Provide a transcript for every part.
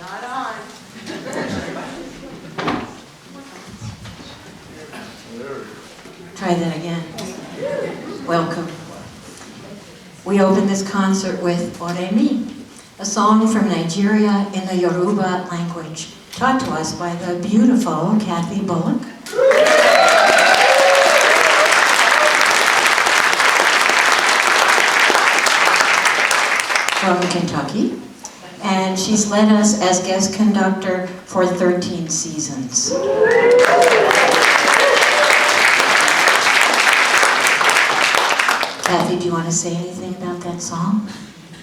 Not on. Try that again. Welcome. We open this concert with Oremi, a song from Nigeria in the Yoruba language, taught to us by the beautiful Dr Bullock. From Kentucky. And she's led us as guest conductor for 13 seasons. Kathy, do you want to say anything about that song?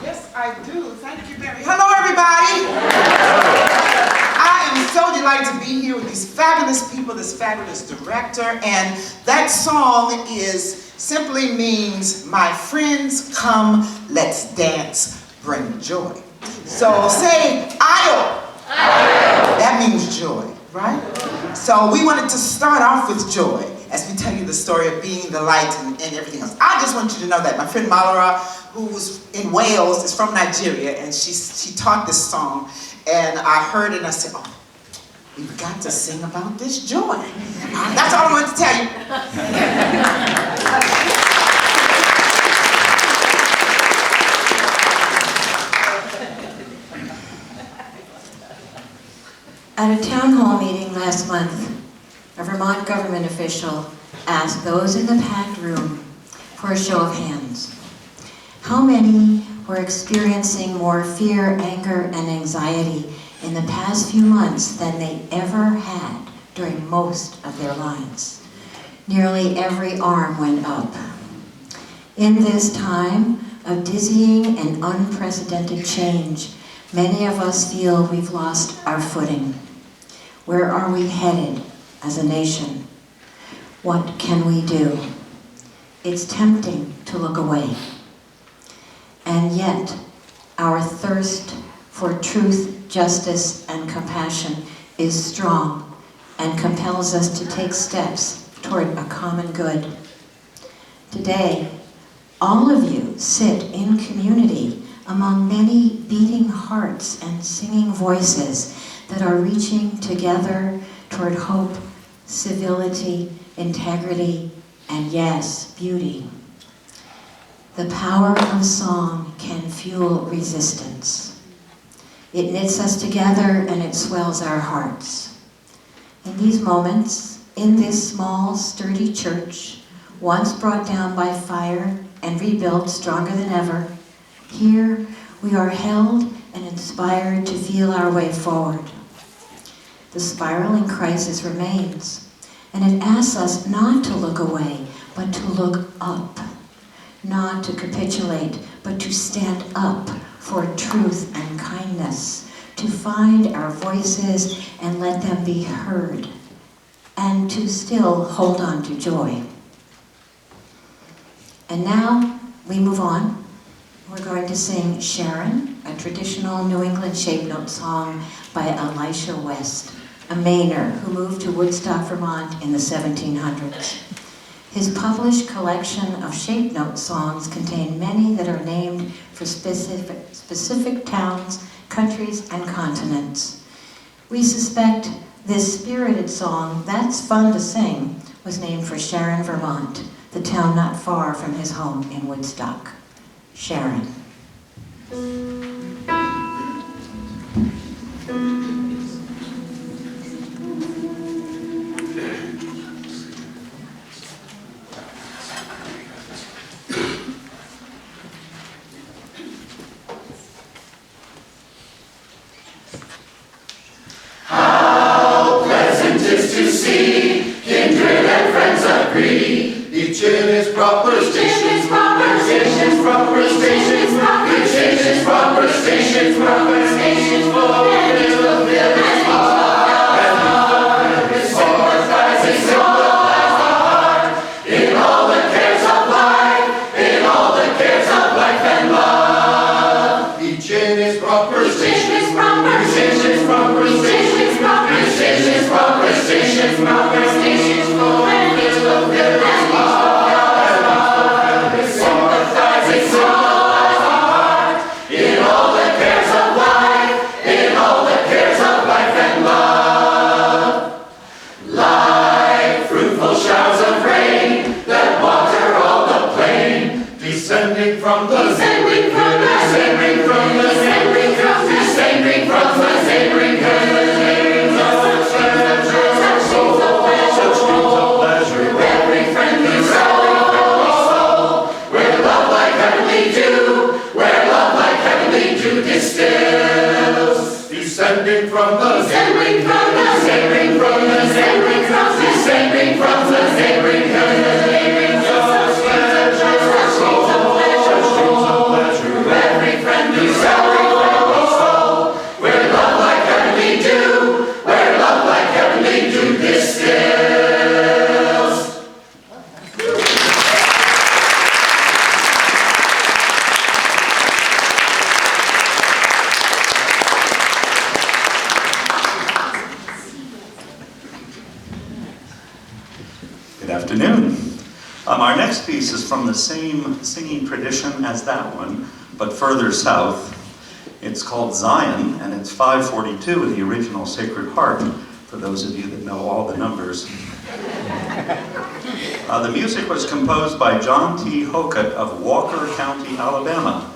Yes, I do. Thank you, Mary. Hello, everybody. I am so delighted to be here with these fabulous people, this fabulous director, and that song simply means, my friends, come, let's dance, bring joy. So say, aisle. That means joy, right? So we wanted to start off with joy as we tell you the story of being the light and everything else. I just want you to know that my friend Malara, who was in Wales, is from Nigeria, and she taught this song, and I heard it and I said, oh, we've got to sing about this joy. That's all I wanted to tell you. At a town hall meeting last month, a Vermont government official asked those in the packed room for a show of hands. How many were experiencing more fear, anger, and anxiety in the past few months than they ever had during most of their lives? Nearly every arm went up. In this time of dizzying and unprecedented change, many of us feel we've lost our footing. Where are we headed as a nation? What can we do? It's tempting to look away. And yet, our thirst for truth, justice, and compassion is strong and compels us to take steps toward a common good. Today, all of you sit in community among many beating hearts and singing voices that are reaching together toward hope, civility, integrity, and yes, beauty. The power of song can fuel resistance. It knits us together and it swells our hearts. In these moments, in this small, sturdy church, once brought down by fire and rebuilt stronger than ever, here we are held and inspired to feel our way forward. The spiraling crisis remains, and it asks us not to look away, but to look up. Not to capitulate, but to stand up for truth and kindness, to find our voices and let them be heard, and to still hold on to joy. And now we move on. We're going to sing Sharon, a traditional New England shape note song by Elisha West, a Mainer who moved to Woodstock, Vermont in the 1700s. His published collection of shape note songs contain many that are named for specific towns, countries, and continents. We suspect this spirited song, That's Fun to Sing, was named for Sharon, Vermont, the town not far from his home in Woodstock. Sharon. Each in his proper stations, proper stations, proper stations, proper stations, proper stations, proper stations, for little village heart, and his sword rising symbolize the heart, in all the cares of life, in all the cares of life and love. Each in his proper stations, proper stations, proper stations, proper stations, proper stations, proper stations, for little village heart. Descending from the neighboring heavens, descending from the neighboring heavens, descending from the neighboring heavens, such streams of pleasure, every friendly soul, where love like heavenly dew, where love like heavenly dew distills. Descending from the neighboring heavens, descending from the neighboring heavens, descending from the neighboring heavens. Our next piece is from the same singing tradition as that one, but further south. It's called Zion, and it's 542 in the original Sacred Heart, for those of you that know all the numbers. The music was composed by John T. Hokett of Walker County, Alabama,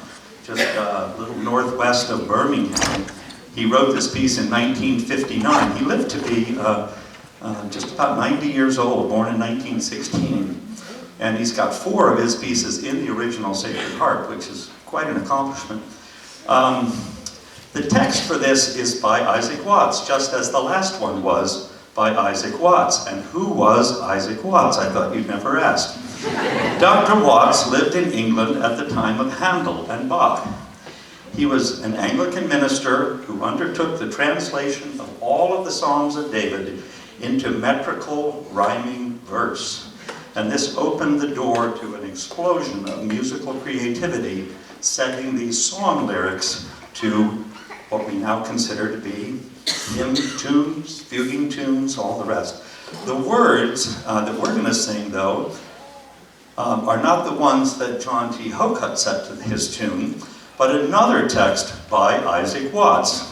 just a little northwest of Birmingham. He wrote this piece in 1959. He lived to be just about 90 years old, born in 1916. And he's got 4 of his pieces in the original Sacred Heart, which is quite an accomplishment. The text for this is by Isaac Watts, just as the last one was by Isaac Watts. And who was Isaac Watts? I thought you'd never ask. Dr. Watts lived in England at the time of Handel and Bach. He was an Anglican minister who undertook the translation of all of the Psalms of David into metrical rhyming verse. And this opened the door to an explosion of musical creativity, setting these song lyrics to what we now consider to be hymn tunes, fuguing tunes, all the rest. The words that we're going to sing, though, are not the ones that John T. Hokett set to his tune, but another text by Isaac Watts.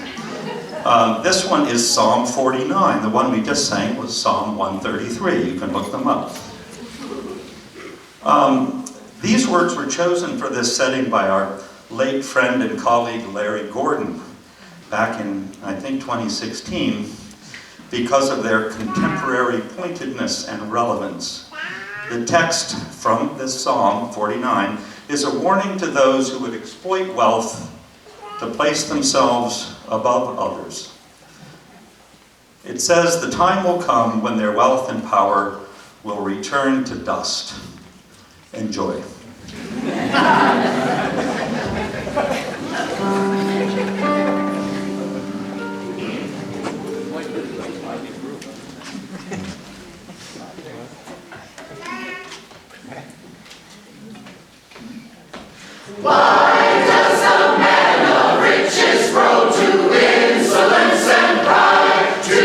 This one is Psalm 49. The one we just sang was Psalm 133. You can look them up. These words were chosen for this setting by our late friend and colleague Larry Gordon back in, I think, 2016 because of their contemporary pointedness and relevance. The text from this Psalm 49 is a warning to those who would exploit wealth to place themselves above others. It says, "The time will come when their wealth and power will return to dust." Enjoy. Why does a man of riches grow to insolence and pride, to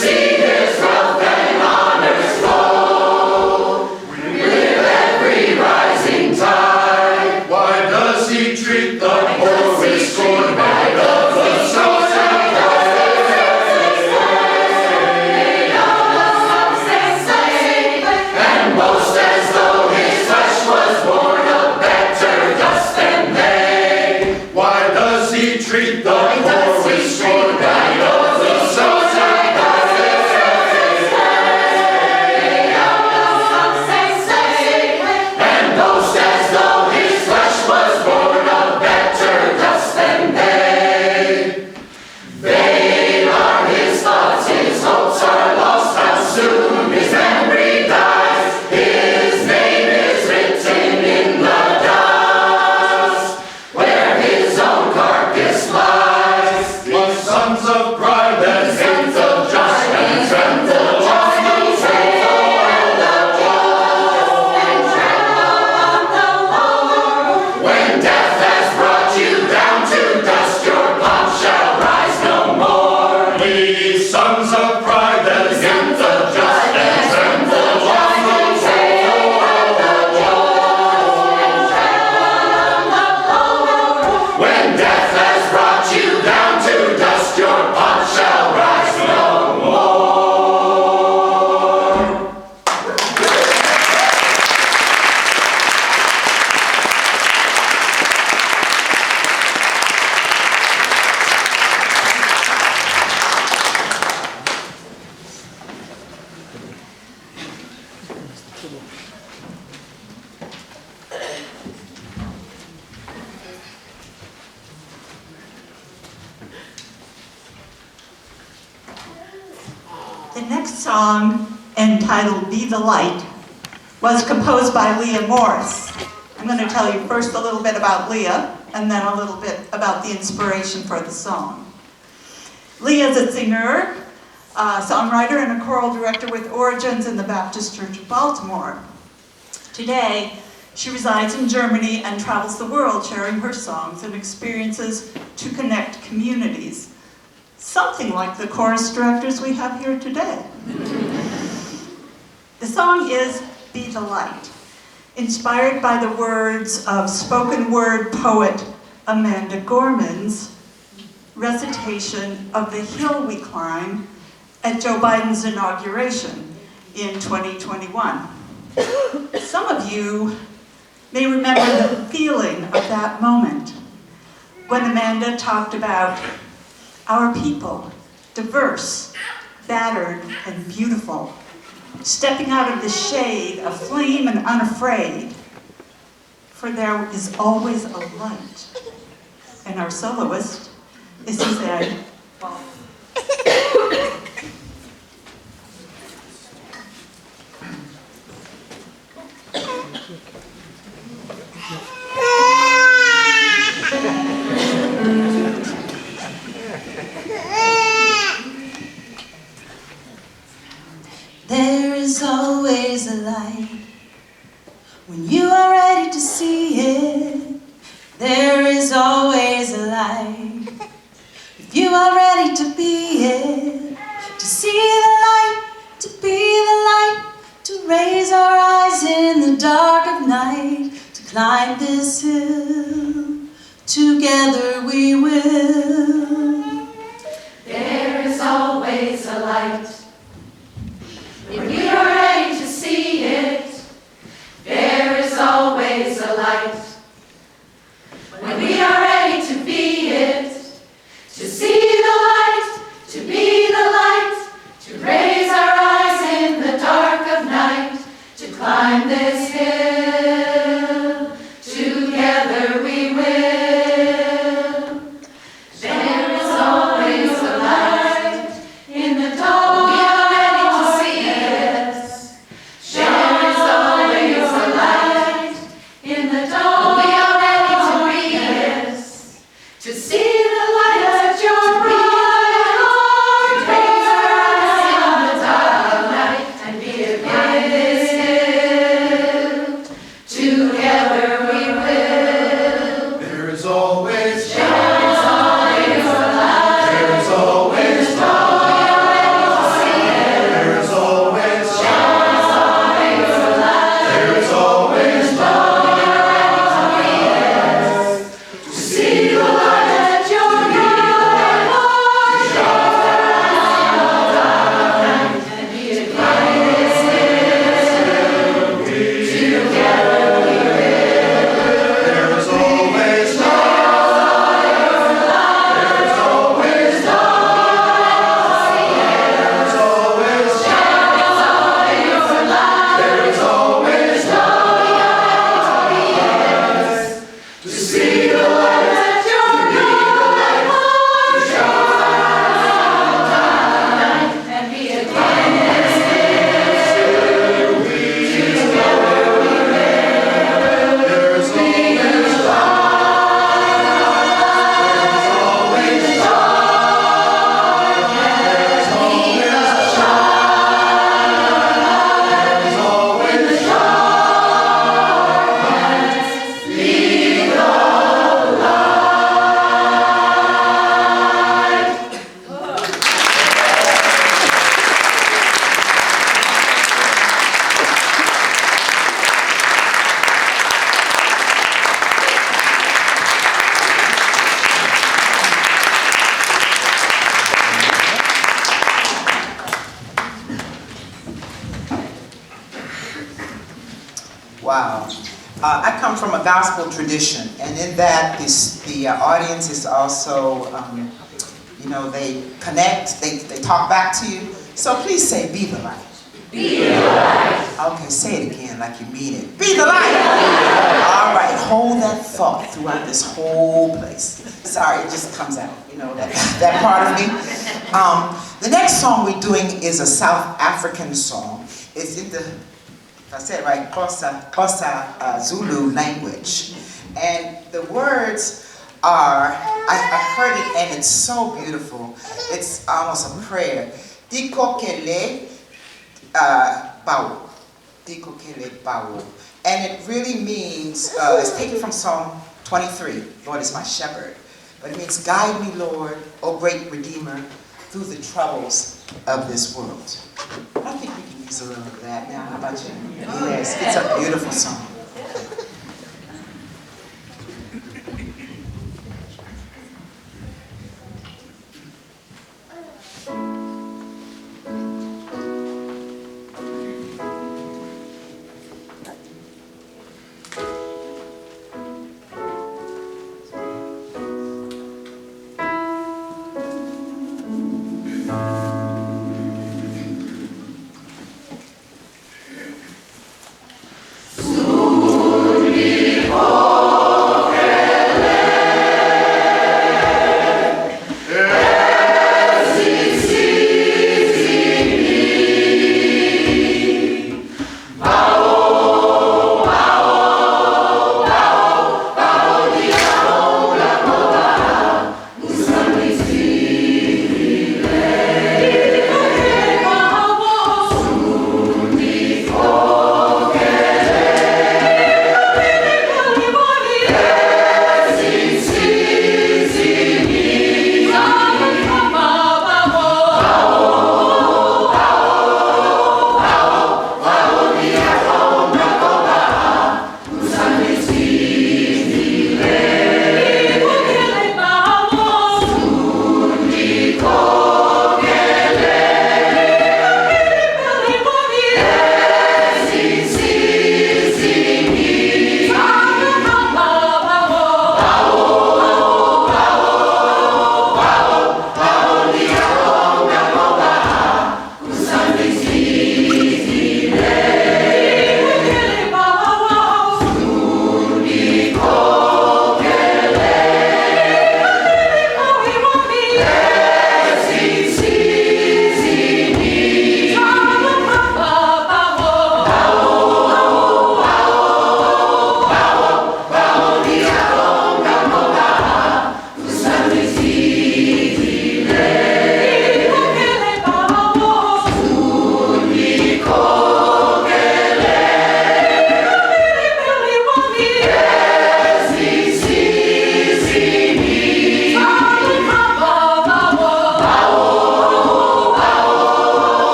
see his wealth and honors flow with every rising tide? Why does he treat the poor with scorn by the sons and and boast as though his flesh was born of better dust than they? Why does he treat the poor with scorn by the sons and and boast as though his flesh was born of better dust than they? Vain are his thoughts, his hopes are lost, how soon his memory dies. His name is written in the dust, where his own carcass lies. The next song, entitled Be the Light, was composed by Leah Morris. I'm going to tell you first a little bit about Leah, and then a little bit about the inspiration for the song. Leah is a singer, songwriter, and a choral director with origins in the Baptist Church of Baltimore. Today, she resides in Germany and travels the world sharing her songs and experiences to connect communities. Something like the chorus directors we have here today. The song is Be the Light, inspired by the words of spoken word poet Amanda Gorman's recitation of The Hill We Climb at Joe Biden's inauguration in 2021. Some of you may remember the feeling of that moment when Amanda talked about our people, diverse, battered, and beautiful, stepping out of the shade, aflame and unafraid, for there is always a light. And our soloist is Suzanne. There is always a light when you are ready to see it. There is always a light if you are ready to be it. To see the light, to be the light, to raise our eyes in the dark of night, to climb this hill, together we will. There is always a light when we are ready to see it. There is always a light when we are ready to be it. To see the light, to be the light, to raise our eyes in the dark of night, to climb this hill, together we will. There is always a light in the dark. We are ready to see it. There is always a light in the dark. We are ready to be it. To see the light at your bright, to raise our eyes in the dark of night, and be a part of this hill. Together we will. There is always There is always a light. there is always We are ready to see it. there is always There is always a light. there is always We are ready to be it. To see the light at your bright heart. To raise our eyes in the dark of night, and be a part of this hill. Together we will. there is always There is always there is always to see the light at your bright heart. To raise our eyes in the dark of night, and be a part of this hill. Together we will. there is always Wow. I come from a gospel tradition, and in that, the audience is also, they connect, they talk back to you. So please say, be the light. Be the light. Okay, say it again like you mean it. Be the light. All right, hold that thought throughout this whole place. Sorry, it just comes out, that part of me. The next song we're doing is a South African song. It's in the, if I said it right, Xhosa Zulu language. And the words are, I heard it and it's so beautiful. It's almost a prayer. Dikokele bawo. Dikokele bawo. And it really means, it's taken from Psalm 23, Lord is my shepherd. But it means, guide me, Lord, O great Redeemer, through the troubles of this world. I think we can use a little of that now. How about you? Yes, it's a beautiful song.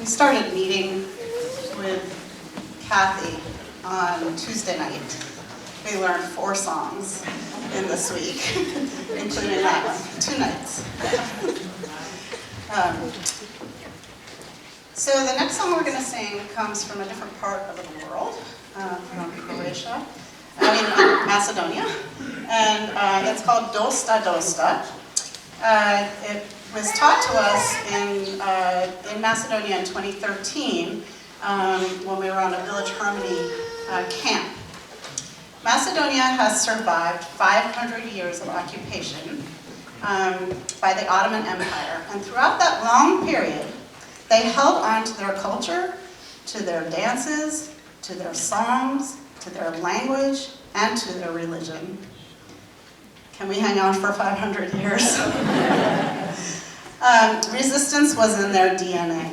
We started meeting with Kathy on Tuesday night. We learned 4 songs in this week, including that one, 2 nights. So the next song we're going to sing comes from a different part of the world, from Croatia, Macedonia, and it's called Dosta Dosta. It was taught to us in Macedonia in 2013 when we were on a Village Harmony camp. Macedonia has survived 500 years of occupation by the Ottoman Empire, and throughout that long period, they held on to their culture, to their dances, to their songs, to their language, and to their religion. Can we hang on for 500 years? Resistance was in their DNA.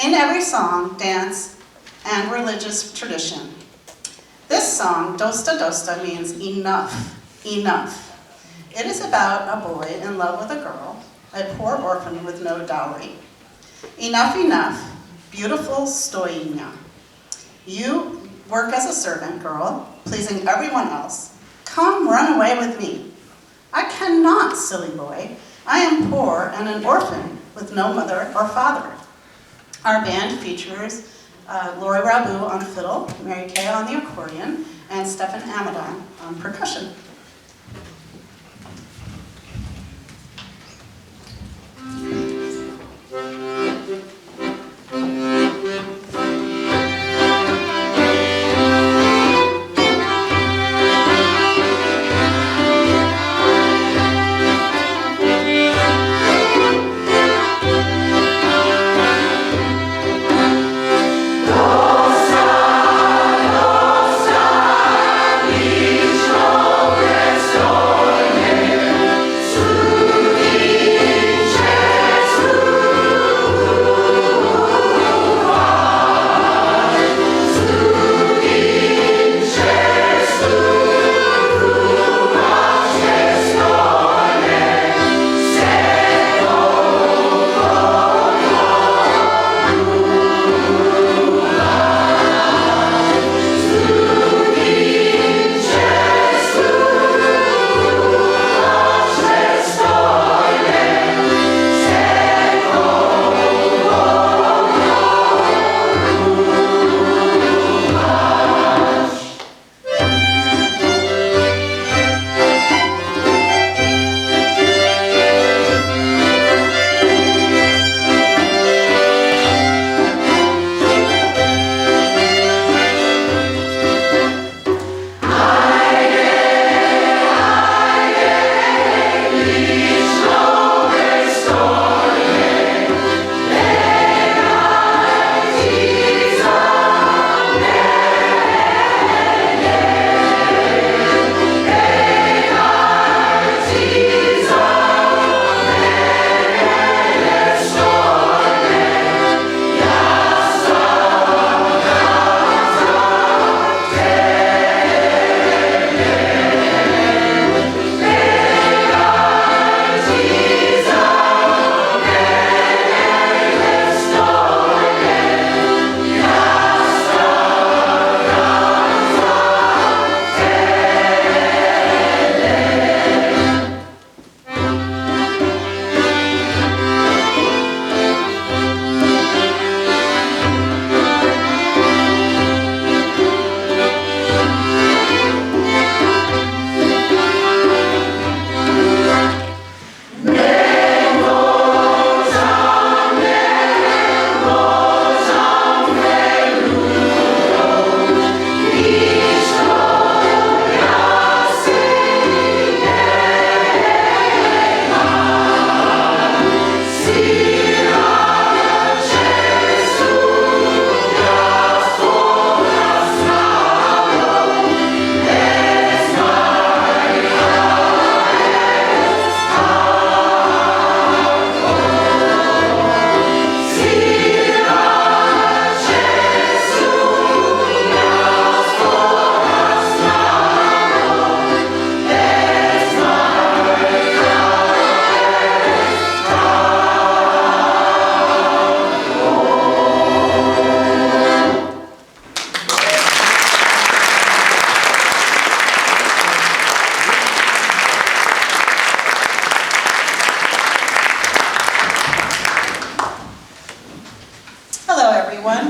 In every song, dance, and religious tradition. This song, Dosta Dosta, means enough, enough. It is about a boy in love with a girl, a poor orphan with no dowry. Enough, enough, beautiful Stoina. You work as a servant girl, pleasing everyone else. Come run away with me. I cannot, silly boy. I am poor and an orphan with no mother or father. Our band features Lori Rabu on fiddle, Mary Cay on the accordion, and Stephen Amadon on percussion.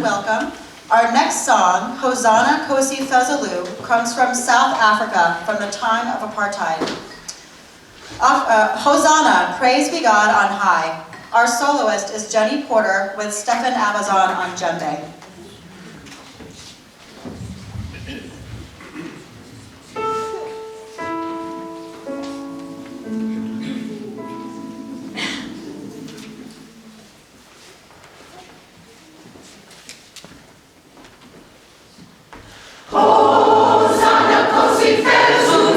Welcome. Our next song, Hosanna Kosi Fezalou, comes from South Africa from the time of apartheid. Hosanna, praise be God on high. Our soloist is Jenny Porter with Stephen Amazon on djembe. Hosanna, Kosi Fezalou,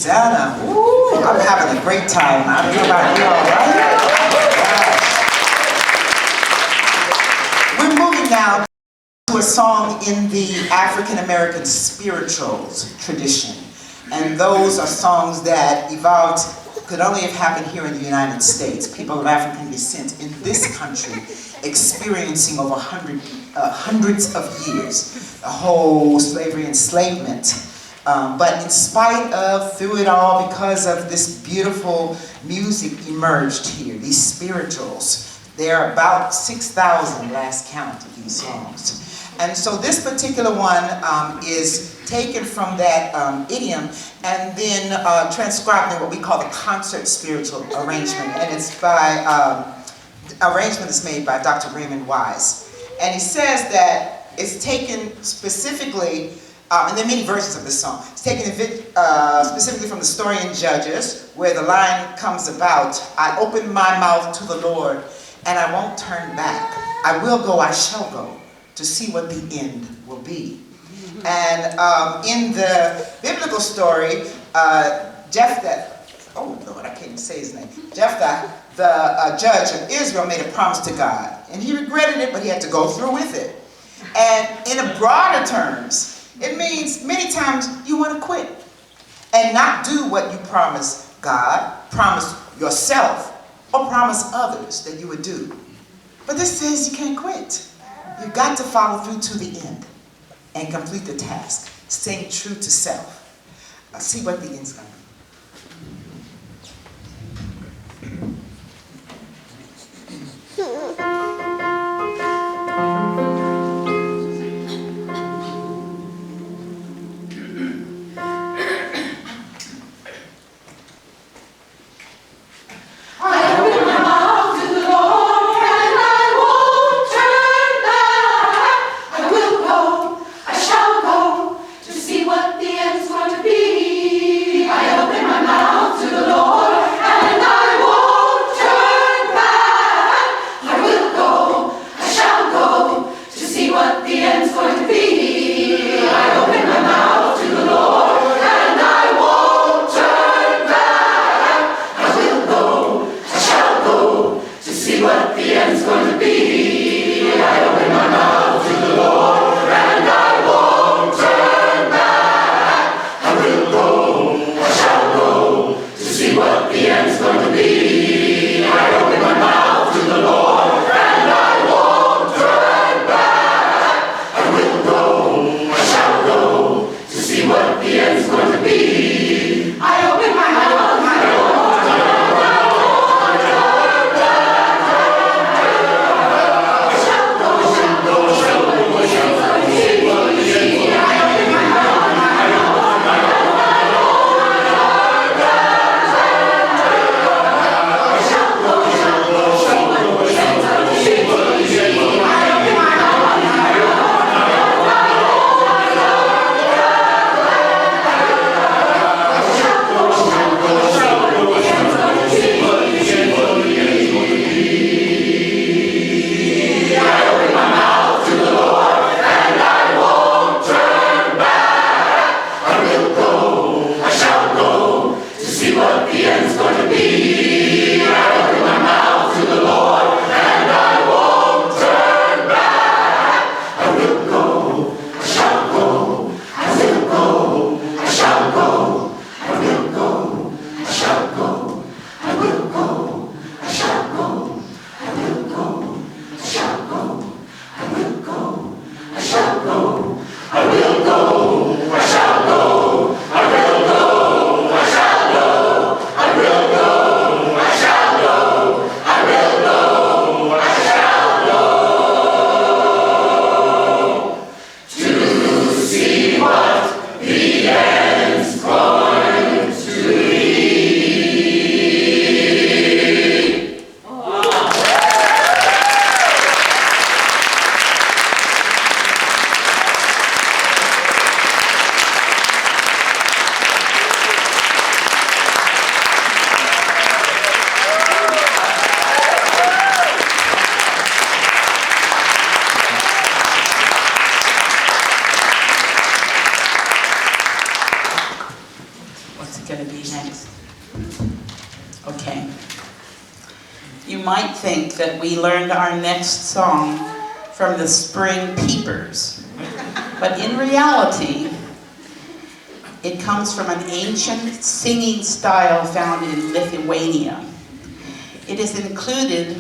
Susanna. Ooh, I'm having a great time. I don't know about you all, right? We're moving now to a song in the African American spirituals tradition. And those are songs that evolved, could only have happened here in the United States. People of African descent in this country experiencing over hundreds of years, the whole slavery enslavement. But in spite of, through it all, because of this beautiful music emerged here, these spirituals. There are about 6,000 last count of these songs. And so this particular one is taken from that idiom and then transcribed in what we call the concert spiritual arrangement. And it's by, arrangement is made by Dr. Raymond Wise. And he says that it's taken specifically, and there are many versions of this song. It's taken specifically from the story in Judges, where the line comes about, I open my mouth to the Lord, and I won't turn back. I will go, I shall go, to see what the end will be. And in the biblical story, Jephthah, oh Lord, I can't even say his name. Jephthah, the judge of Israel, made a promise to God. And he regretted it, but he had to go through with it. And in a broader terms, it means many times you want to quit and not do what you promised God, promise yourself, or promise others that you would do. But this says you can't quit. You've got to follow through to the end and complete the task, staying true to self. See what the end's going to be. going to be next? Okay. You might think that we learned our next song from the Spring Peepers, but in reality, it comes from an ancient singing style found in Lithuania. It is included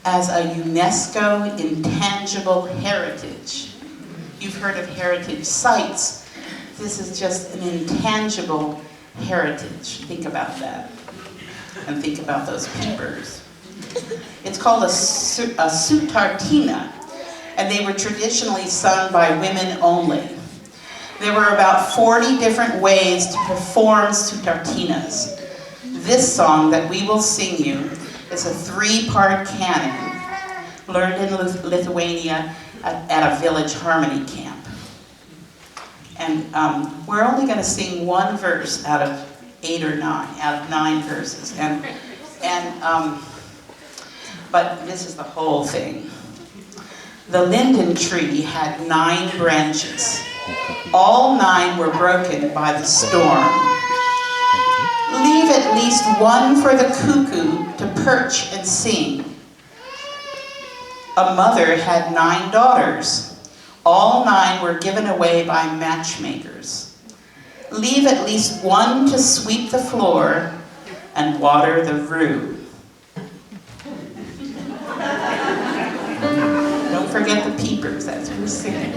as a UNESCO intangible heritage. You've heard of heritage sites. This is just an intangible heritage. Think about that. And think about those peepers. It's called a sutartina, and they were traditionally sung by women only. There were about 40 different ways to perform sutartinas. This song that we will sing you is a 3-part canon learned in Lithuania at a village harmony camp. And we're only going to sing one verse out of 8 or 9, out of 9 verses. But this is the whole thing. The linden tree had 9 branches. All 9 were broken by the storm. Leave at least one for the cuckoo to perch and sing. A mother had 9 daughters. All 9 were given away by matchmakers. Leave at least one to sweep the floor and water the rue. Don't forget the peepers, that's who's singing.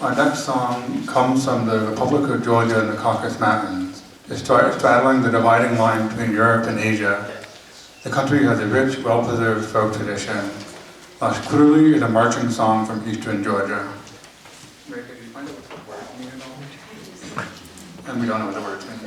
Our next song comes from the Republic of Georgia and the Caucasus Mountains. It's straddling the dividing line between Europe and Asia. The country has a rich, well-preserved folk tradition. Lash Kuruli is a marching song from eastern Georgia. Mary, could you find out what the words mean at all? And we don't know what the words mean.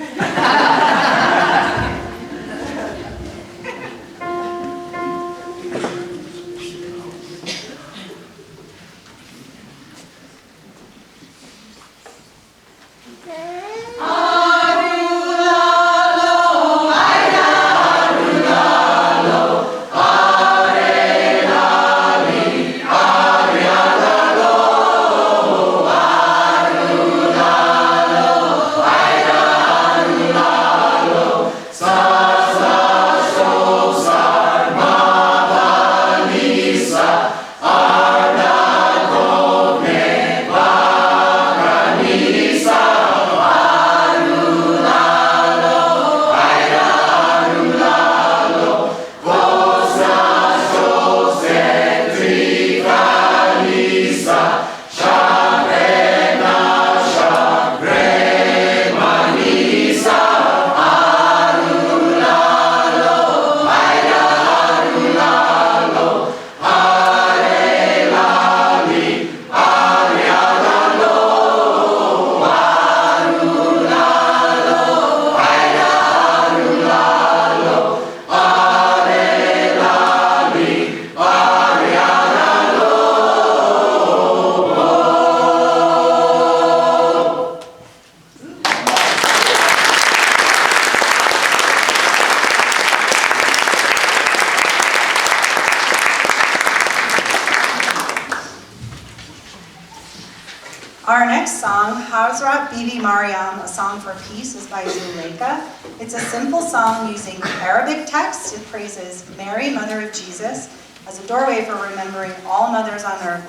next song, Hazrat Bibi Mariam, a song for peace, is by Zuleika. It's a simple song using Arabic text. It praises Mary, Mother of Jesus, as a doorway for remembering all mothers on earth,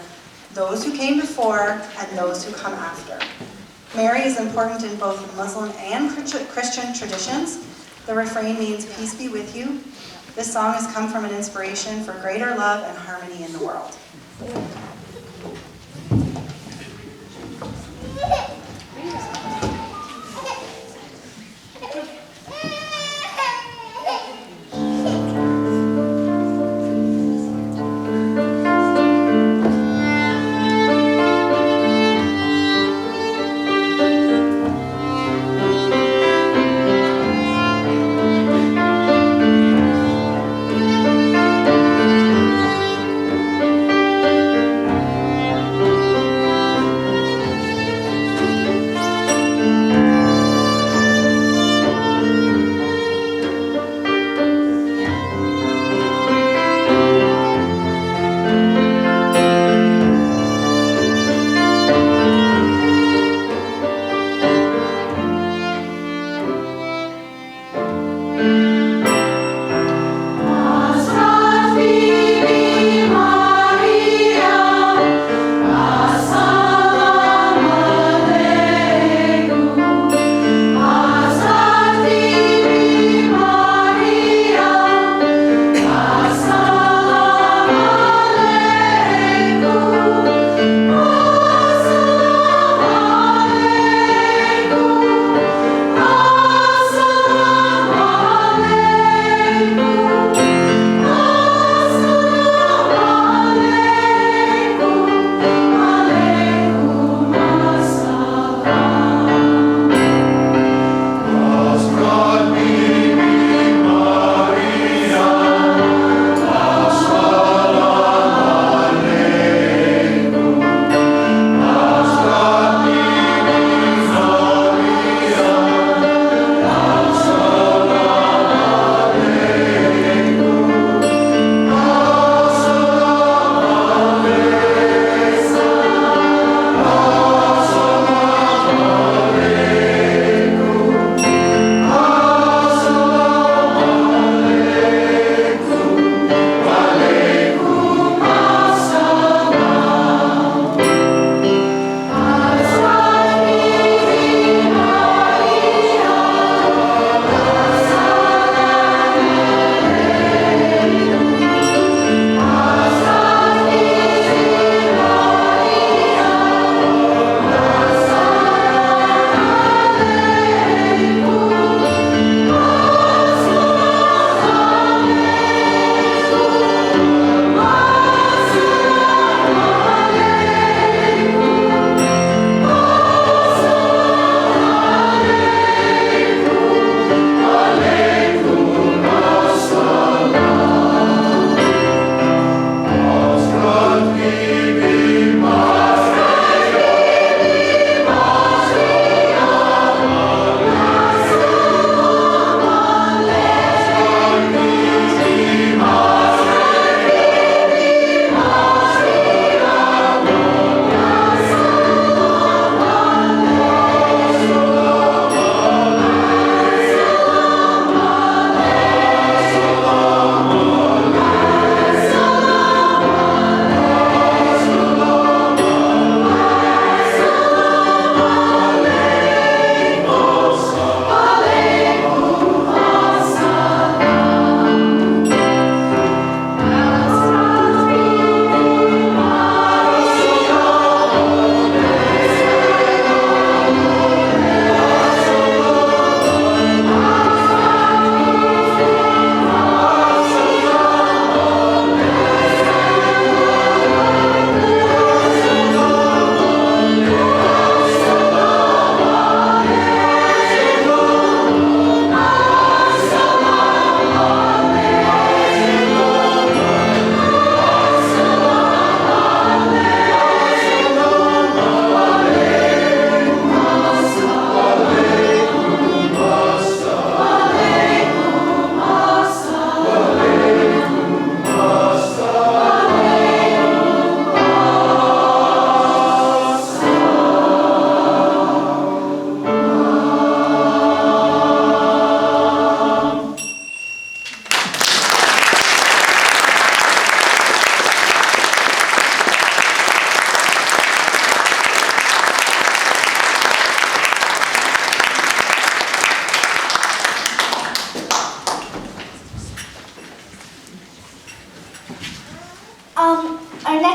those who came before and those who come after. Mary is important in both Muslim and Christian traditions. The refrain means, peace be with you. This song has come from an inspiration for greater love and harmony in the world.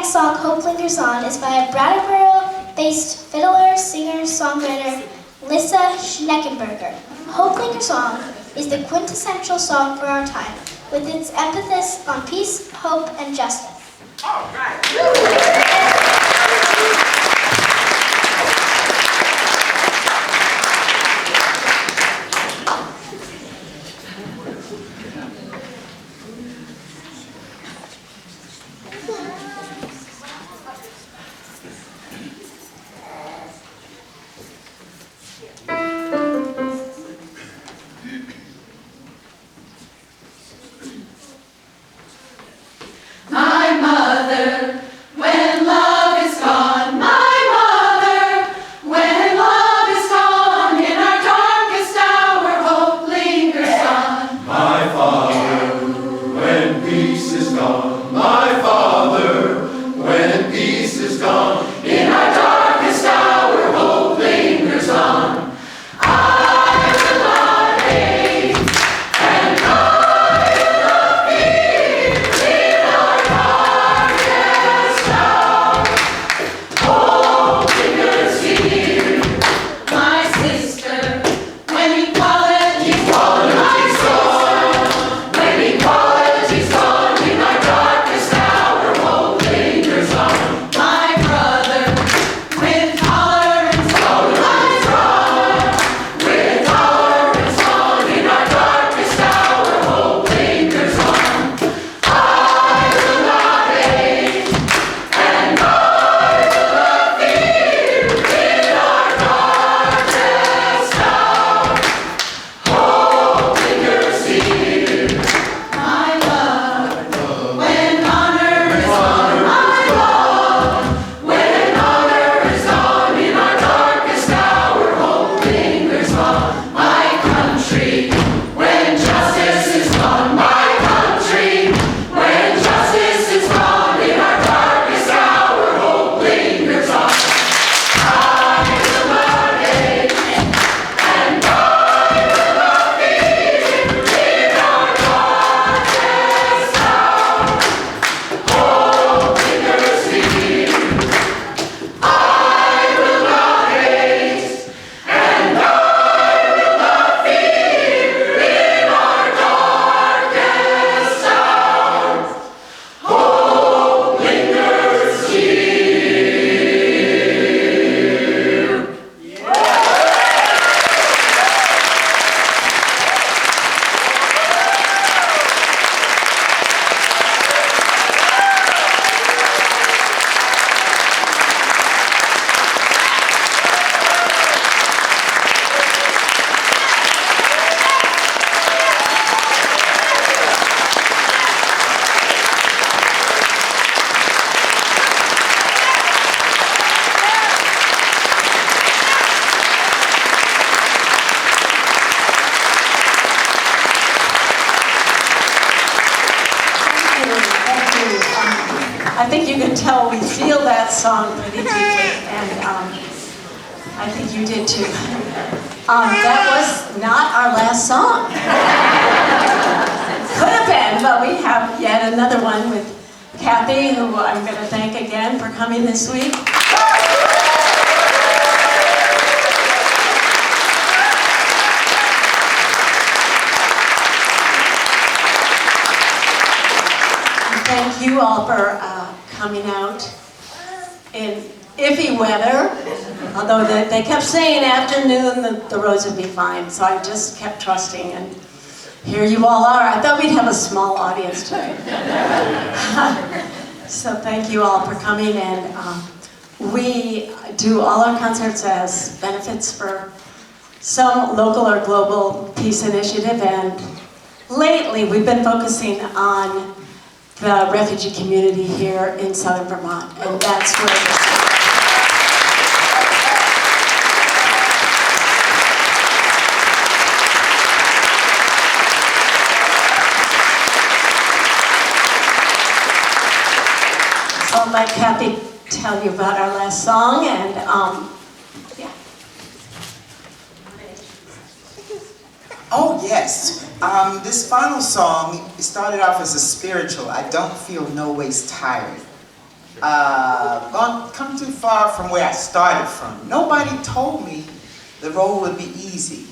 next song, Hope Lingers On, is by Brattleboro-based fiddler, singer, songwriter Lissa Schneckenberger. Hope Lingers On is the quintessential song for our time, with its emphasis on peace, hope, and justice. All right. My mother, when love is gone, my mother, when love is gone, in our darkest hour, hope lingers on. My Father, when peace is gone, my Father, when peace is gone, In our darkest hour, hope lingers on. I will not hate, and I will not fear, in our darkest hour, hope lingers here. My sister, when equality's gone, my sister, when equality's gone, in our darkest hour, hope lingers on. My brother, with tolerance gone, my brother, with tolerance gone, in our darkest hour, hope lingers on. I will not hate, and I will not fear, in our darkest hour, hope lingers here. My love, when honor is gone, my love, when honor is gone, in our darkest hour, hope lingers on. My country, when justice is gone, my country, when justice is gone, in our darkest hour, hope lingers on. I will not hate, and I will not fear, in our darkest hour, hope lingers here. I will not hate, and I will not fear, in our darkest hour, hope lingers here. I think you can tell we feel that song pretty deeply, and I think you did too. That was not our last song. Could have been, but we have yet another one with Kathy, who I'm going to thank again for coming this week. Thank you all for coming out in iffy weather, although they kept saying afternoon the roads would be fine, so I just kept trusting, and here you all are. I thought we'd have a small audience today. So thank you all for coming, and we do all our concerts as benefits for some local or global peace initiative, and lately we've been focusing on the refugee community here in southern Vermont, and that's where this is. So I'll let Kathy tell you about our last song, and yeah. Oh, yes. This final song started off as a spiritual, I don't feel no ways tired. come too far from where I started from. Nobody told me the road would be easy.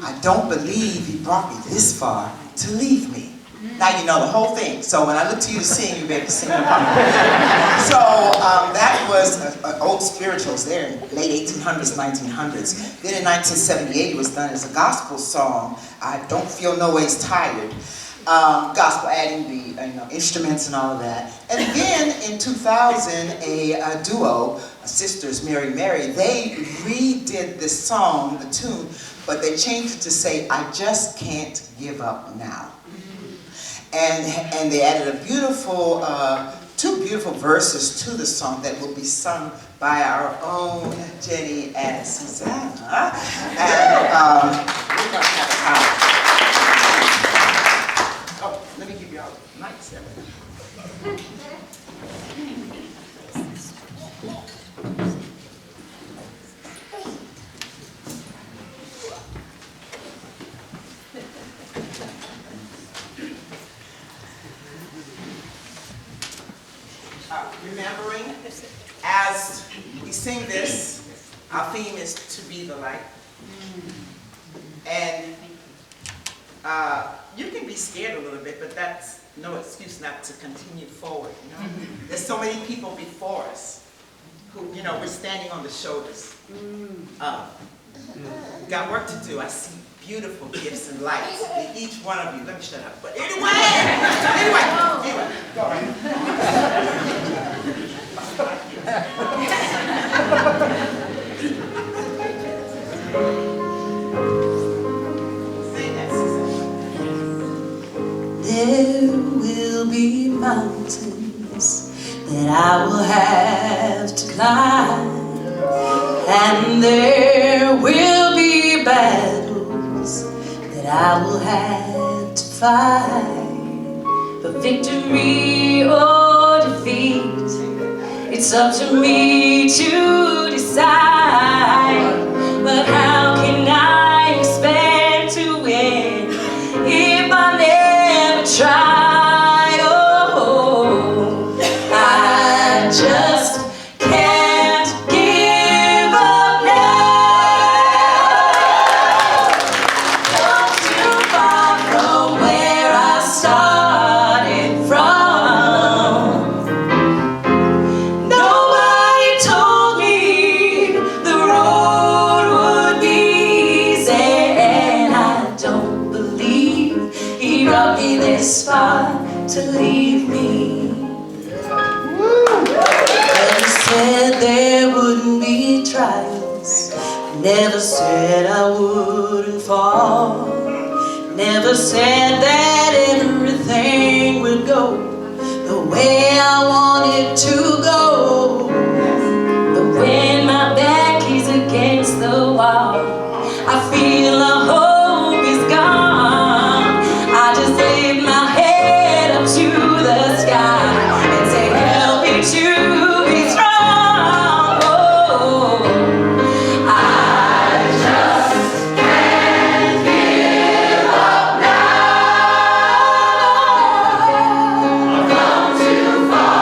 I don't believe he brought me this far to leave me. Now you know the whole thing. So when I look to you to sing, you better sing along. So that was old spirituals there in late 1800s, 1900s. Then in 1978, it was done as a gospel song. I don't feel no ways tired. Gospel, adding the instruments and all of that. And then in 2000, a duo, sisters, Mary, they redid this song, the tune, but they changed it to say, I just can't give up now. And they added a beautiful, two beautiful verses to the song that will be sung by our own Jenny and Susanna. And we're going to have oh, let me give you all the mics. Remembering, as we sing this, our theme is to be the light. And you can be scared a little bit, but that's no excuse not to continue forward. You know? There's so many people before us who, you know, we're standing on the shoulders. We've got work to do. I see beautiful gifts and lights in each one of you. Let me shut up. But anyway, go right. There will be mountains that I will have to climb, and there will be battles that I will have to fight. But victory or defeat, it's up to me to decide. But how can I expect to win if I never try? Oh, I just can't give up now. Come too far from where I started from. Nobody told me the road would be easy, and I don't believe he brought me this far to leave me. Never said there wouldn't be trials, never said I wouldn't fall, never said that everything would go the way I wanted to go. But when my back is against the wall, I feel a hope is gone. I just lift my head up to the sky and say, help me to be strong. Oh, I just can't give up now. I've come too far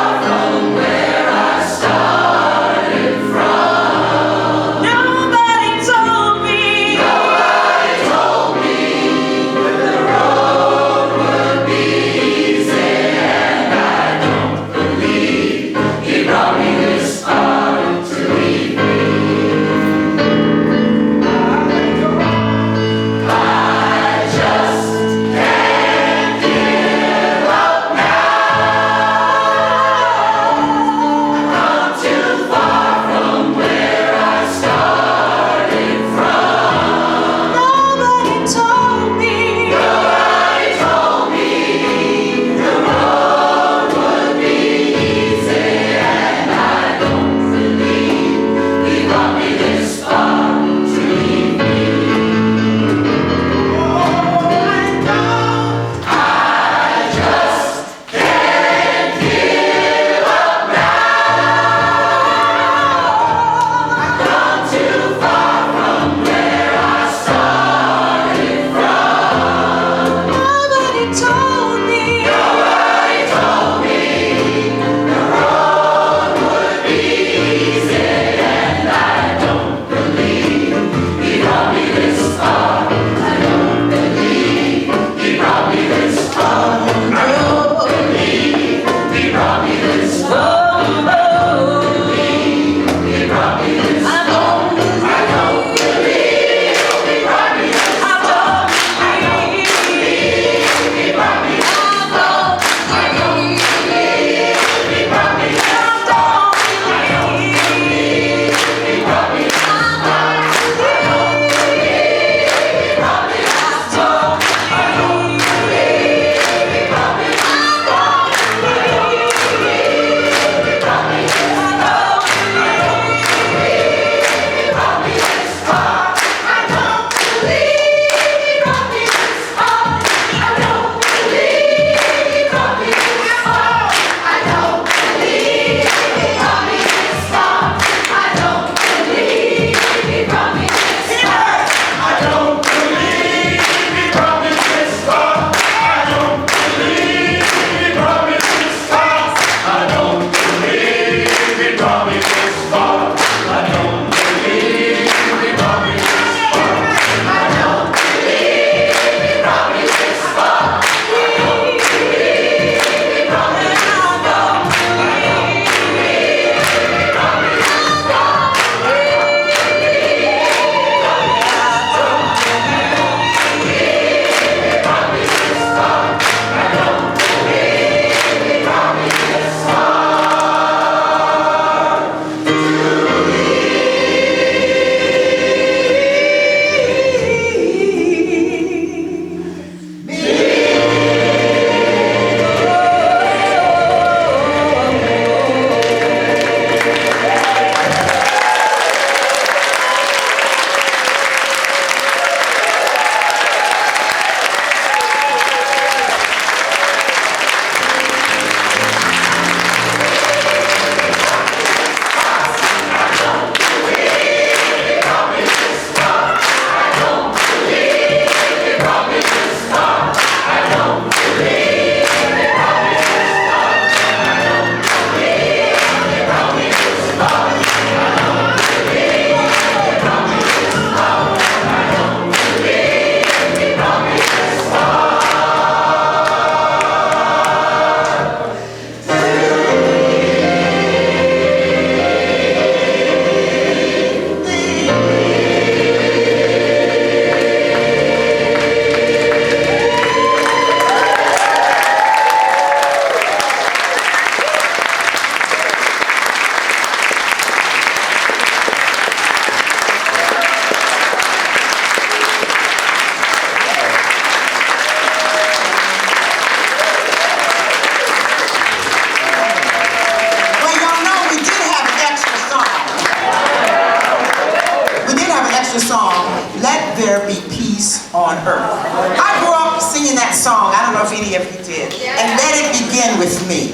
that song. I don't know if any of you did. And Let It Begin With Me.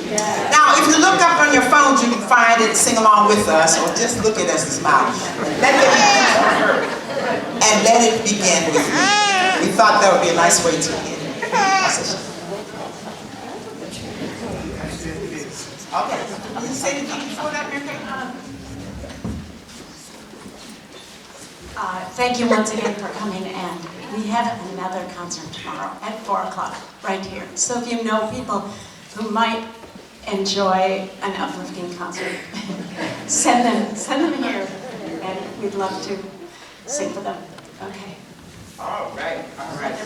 Now, if you look up on your phones, you can find it, sing along with us, or just look at us and smile. And let it begin with me. We thought that would be a nice way to end our session. Okay. Will you say anything before that, Mary Cay? Thank you once again for coming, and we have another concert tomorrow at 4 o'clock right here. So if you know people who might enjoy an uplifting concert, send them here, and we'd love to sing for them. Okay. All right, all right.